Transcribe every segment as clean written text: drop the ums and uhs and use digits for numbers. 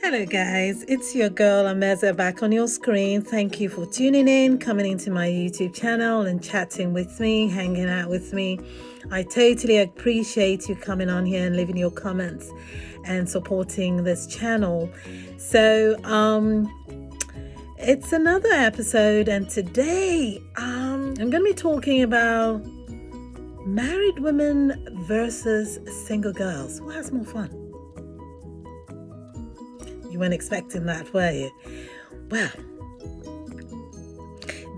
Hello guys, it's your girl Ameze back on your screen. Thank you for tuning in, coming into my YouTube channel and chatting with me, hanging out with me. I totally appreciate you coming on here and leaving your comments and supporting this channel. So it's another episode, and today I'm going to be talking about married women versus single girls. Who has more fun? You weren't expecting that, were you? Well,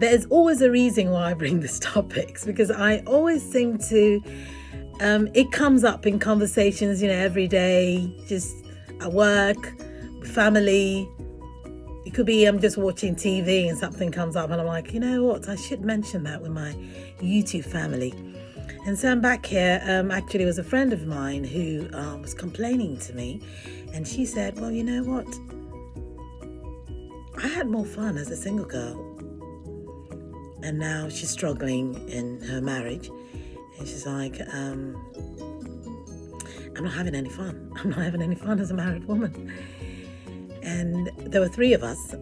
there's always a reason why I bring these topics, because I always seem to, it comes up in conversations, every day, just at work, with family. It could be I'm just watching TV and something comes up and I'm like, you know what, I should mention that with my YouTube family. And so I'm back here. Actually, it was a friend of mine who was complaining to me, and she said, well, you know what? I had more fun as a single girl. And now she's struggling in her marriage. And she's like, I'm not having any fun. I'm not having any fun as a married woman. And there were three of us.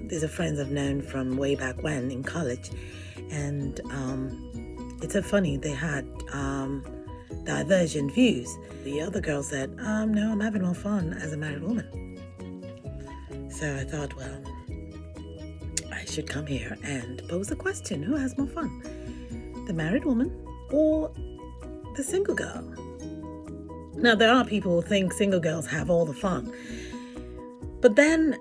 These are friends I've known from way back when in college. And it's so funny, they had divergent views. The other girl said, no, I'm having more fun as a married woman. So I thought, well, I should come here and pose a question. Who has more fun? The married woman or the single girl? Now, there are people who think single girls have all the fun. But then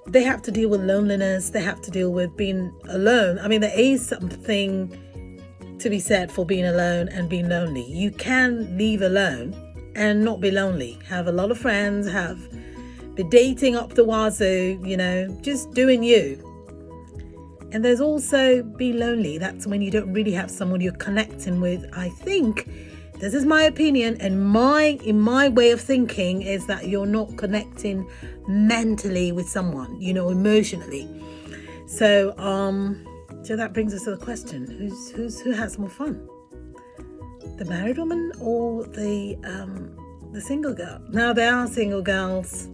they have to deal with loneliness. They have to deal with being alone. I mean, there is something to be said for being alone and being lonely. You can live alone and not be lonely. Have a lot of friends, be dating up the wazoo, just doing you. And there's also be lonely. That's when you don't really have someone you're connecting with. I think, this is my opinion, and in my way of thinking, is that you're not connecting mentally with someone, emotionally. So that brings us to the question: who has more fun, the married woman or the single girl? Now, there are single girls,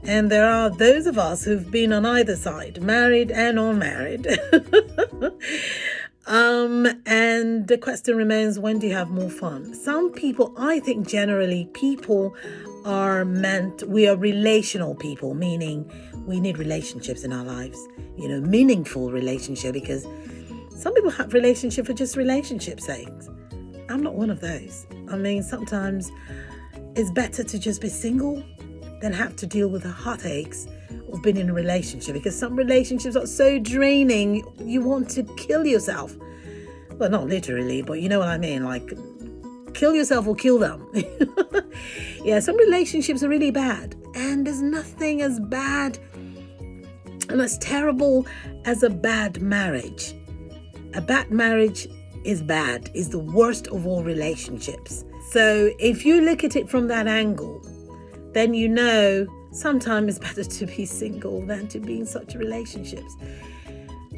and there are those of us who've been on either side, married and unmarried. And the question remains: when do you have more fun? Some people, I think, generally people we are relational people, meaning we need relationships in our lives, meaningful relationship, because some people have relationship for just relationship's sake. I'm not one of those. I mean, sometimes it's better to just be single than have to deal with the heartaches of being in a relationship, because some relationships are so draining, you want to kill yourself. Well, not literally, but you know what I mean, like kill yourself or kill them. Yeah, some relationships are really bad, and there's nothing as bad and as terrible as a bad marriage. A bad marriage is bad, is the worst of all relationships. So if you look at it from that angle, then sometimes it's better to be single than to be in such relationships.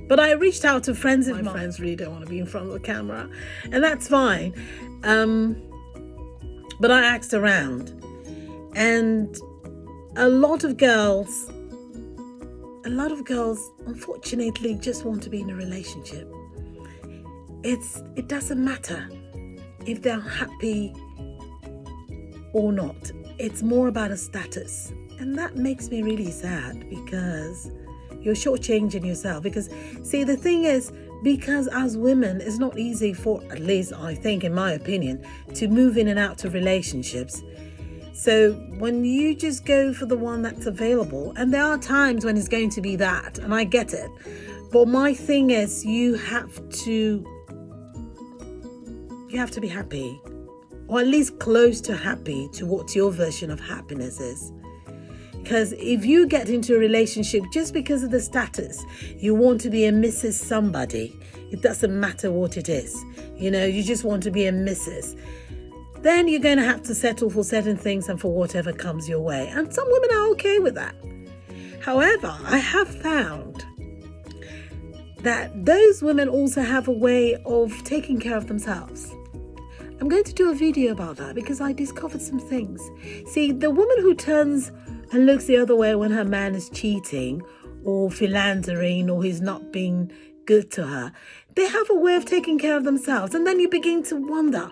But I reached out to friends of mine. My friends really don't want to be in front of the camera, and that's fine. But I asked around, and a lot of girls, unfortunately, just want to be in a relationship. It doesn't matter if they're happy or not. It's more about a status. And that makes me really sad, because you're shortchanging yourself. Because, see, the thing is, because as women, it's not easy for, at least I think, in my opinion, to move in and out of relationships. So when you just go for the one that's available, and there are times when it's going to be that, and I get it. But my thing is, you have to be happy, or at least close to happy, to what your version of happiness is. Because if you get into a relationship just because of the status, you want to be a Mrs. somebody, it doesn't matter what it is, you just want to be a Mrs., then you're going to have to settle for certain things and for whatever comes your way. And some women are okay with that. However, I have found that those women also have a way of taking care of themselves. I'm going to do a video about that, because I discovered some things. See, the woman who turns and looks the other way when her man is cheating or philandering or he's not being good to her. They have a way of taking care of themselves. And then you begin to wonder,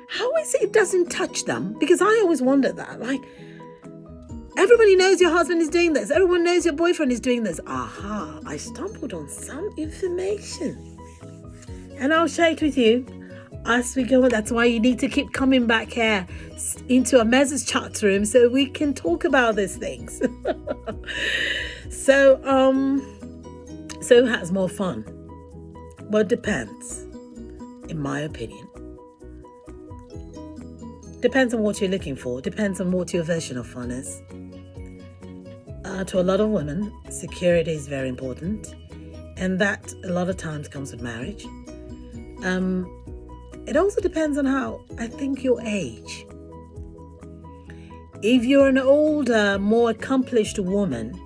how is it doesn't touch them? Because I always wondered that. Like, everybody knows your husband is doing this. Everyone knows your boyfriend is doing this. Aha, I stumbled on some information. And I'll share it with you as we go. That's why you need to keep coming back here into Ameze's chat room so we can talk about these things. So who has more fun? Well, it depends, in my opinion. Depends on what you're looking for. Depends on what your version of fun is. To a lot of women, security is very important. And that a lot of times comes with marriage. It also depends on your age. If you're an older, more accomplished woman,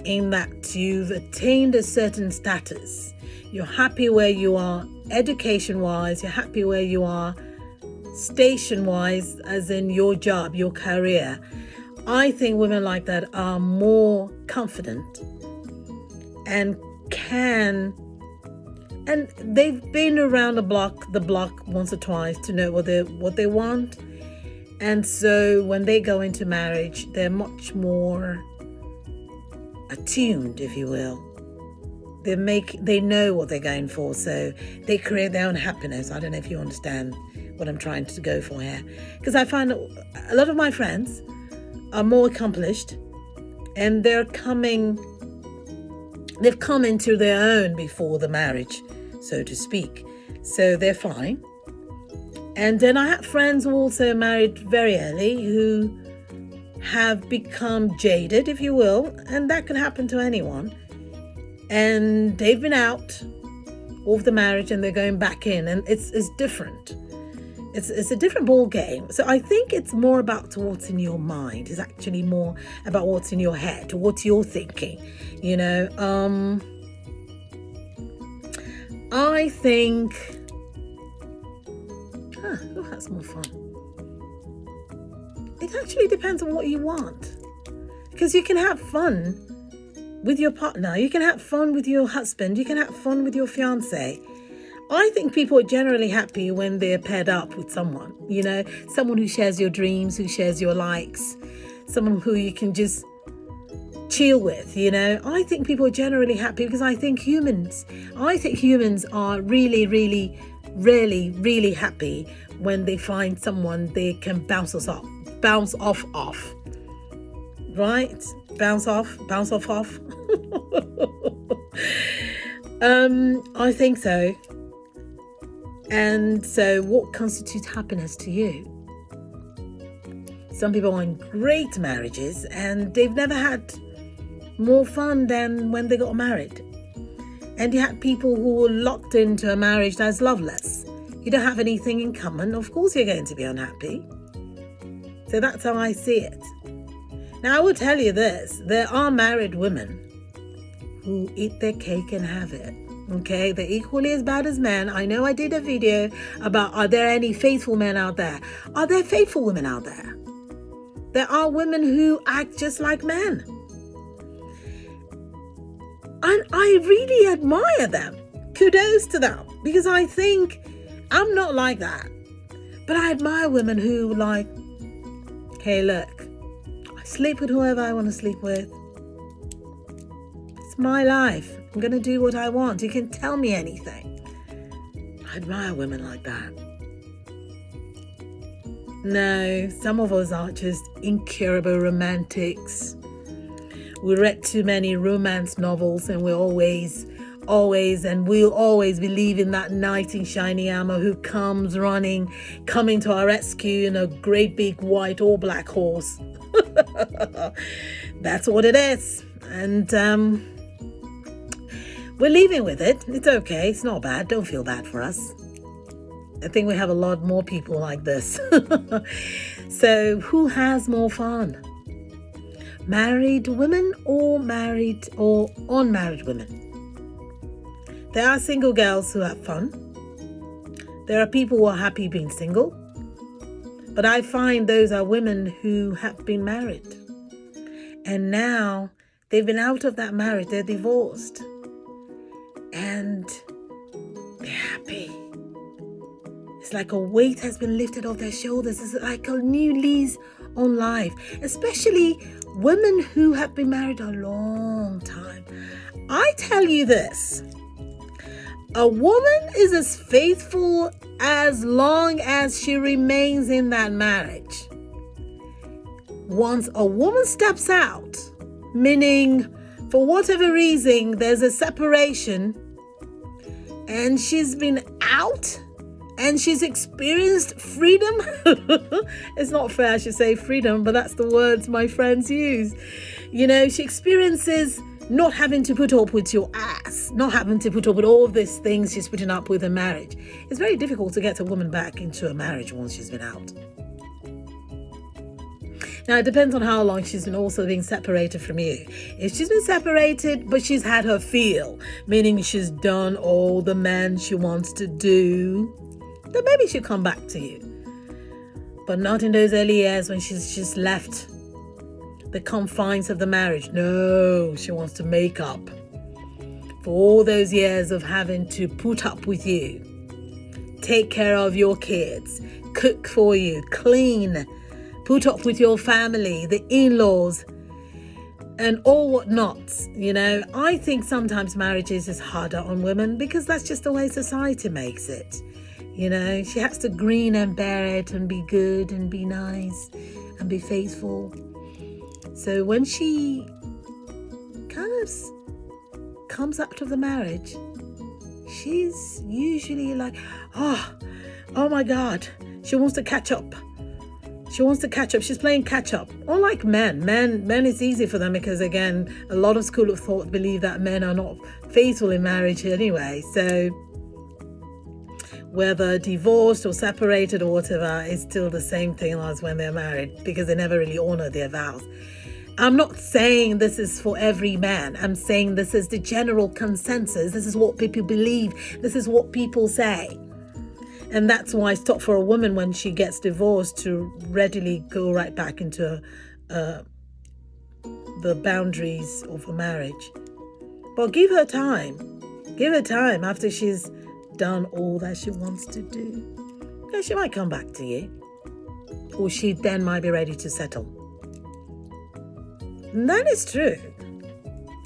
in that you've attained a certain status, you're happy where you are education-wise, you're happy where you are station-wise, as in your job, your career, I think women like that are more confident and they've been around the block once or twice to know what they want. And so when they go into marriage, they're much more attuned, if you will. They know what they're going for, so they create their own happiness. I don't know if you understand what I'm trying to go for here, because I find a lot of my friends are more accomplished, and they've come into their own before the marriage, so to speak. So they're fine. And then I have friends who also married very early who have become jaded, if you will, and that can happen to anyone. And they've been out of the marriage and they're going back in, and it's different. It's a different ball game. So I think it's more about what's in your mind. It's actually more about what's in your head, what you're thinking. You know, I think who has more fun? It actually depends on what you want, because you can have fun with your partner, you can have fun with your husband, you can have fun with your fiance. I think people are generally happy when they're paired up with someone, you know, someone who shares your dreams, who shares your likes, someone who you can just chill with, you know. I think people are generally happy because I think humans are really, really, really, really happy when they find someone they can bounce off, right? Bounce off. I think so. And so what constitutes happiness to you? Some people are in great marriages and they've never had more fun than when they got married. And you had people who were locked into a marriage that's loveless. You don't have anything in common. Of course you're going to be unhappy. So that's how I see it. Now, I will tell you this. There are married women who eat their cake and have it. Okay? They're equally as bad as men. I know I did a video about, are there any faithful men out there? Are there faithful women out there? There are women who act just like men. And I really admire them. Kudos to them. Because I think I'm not like that. But I admire women who like, hey, look, I sleep with whoever I want to sleep with. It's my life. I'm going to do what I want. You can tell me anything. I admire women like that. No, some of us are just incurable romantics. We read too many romance novels and we're always and we'll always believe in that knight in shiny armor who comes coming to our rescue in a great big white or black horse. That's what it is. And we're leaving with it. It's okay. It's not bad. Don't feel bad for us. I think we have a lot more people like this. So who has more fun? Married women or unmarried women? There are single girls who have fun. There are people who are happy being single. But I find those are women who have been married. And now they've been out of that marriage. They're divorced. And they're happy. It's like a weight has been lifted off their shoulders. It's like a new lease on life. Especially women who have been married a long time. I tell you this. A woman is as faithful as long as she remains in that marriage. Once a woman steps out, meaning for whatever reason there's a separation and she's been out and she's experienced freedom. It's not fair I should say freedom, but that's the words my friends use. You know, she experiences not having to put up with your ass, not having to put up with all of these things she's putting up with in marriage. It's very difficult to get a woman back into a marriage once she's been out. Now, it depends on how long she's been also being separated from you. If she's been separated, but she's had her feel, meaning she's done all the man she wants to do, then maybe she'll come back to you. But not in those early years when she's just left the confines of the marriage. No, she wants to make up for all those years of having to put up with you, take care of your kids, cook for you, clean, put up with your family, the in-laws, and all whatnots. You know, I think sometimes marriages is harder on women because that's just the way society makes it. You know, she has to grin and bear it and be good and be nice and be faithful. So when she kind of comes out of the marriage, she's usually like, oh my God, she wants to catch up. She wants to catch up. She's playing catch up. Unlike men. Men, it's easy for them because, again, a lot of school of thought believe that men are not faithful in marriage anyway. So whether divorced or separated or whatever, it's still the same thing as when they're married because they never really honor their vows. I'm not saying this is for every man. I'm saying this is the general consensus. This is what people believe. This is what people say. And that's why it's tough for a woman when she gets divorced to readily go right back into the boundaries of a marriage. But give her time. Give her time after she's done all that she wants to do. Yeah, she might come back to you. Or she then might be ready to settle. And that is true.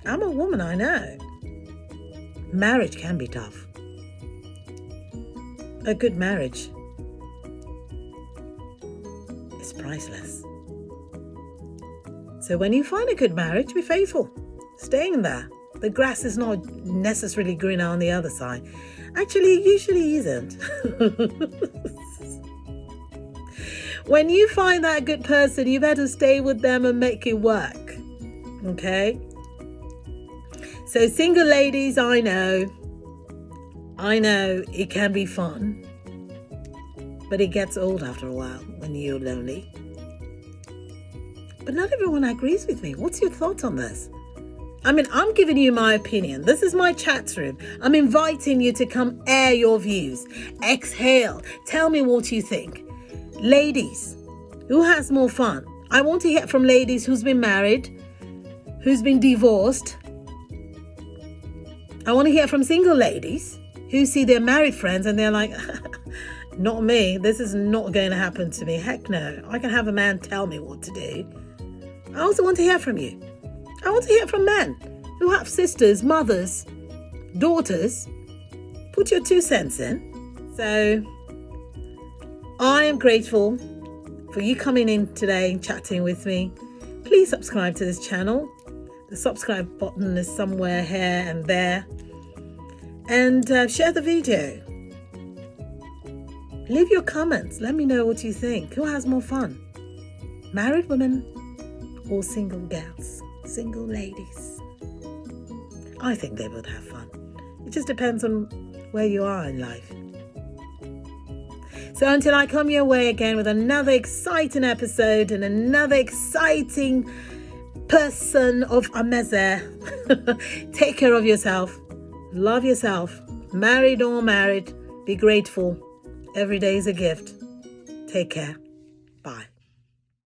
I'm a woman, I know. Marriage can be tough. A good marriage is priceless. So when you find a good marriage, be faithful. Stay in there. The grass is not necessarily greener on the other side. Actually, it usually isn't. When you find that good person, you better stay with them and make it work. Okay? So single ladies, I know it can be fun, but it gets old after a while when you're lonely. But not everyone agrees with me. What's your thoughts on this? I mean, I'm giving you my opinion. This is my chat room. I'm inviting you to come air your views. Exhale. Tell me what you think. Ladies, who has more fun? I want to hear from ladies who's been married, who's been divorced. I want to hear from single ladies who see their married friends and they're like, not me. This is not going to happen to me. Heck no. I can have a man tell me what to do. I also want to hear from you. I want to hear from men who have sisters, mothers, daughters. Put your 2 cents in. So I am grateful for you coming in today and chatting with me. Please subscribe to this channel. The subscribe button is somewhere here and there. And share the video. Leave your comments. Let me know what you think. Who has more fun? Married women or single gals? Single ladies? I think they would have fun. It just depends on where you are in life. So until I come your way again with another exciting episode and another exciting person of Ameze, take care of yourself. Love yourself. Married or married, be grateful. Every day is a gift. Take care.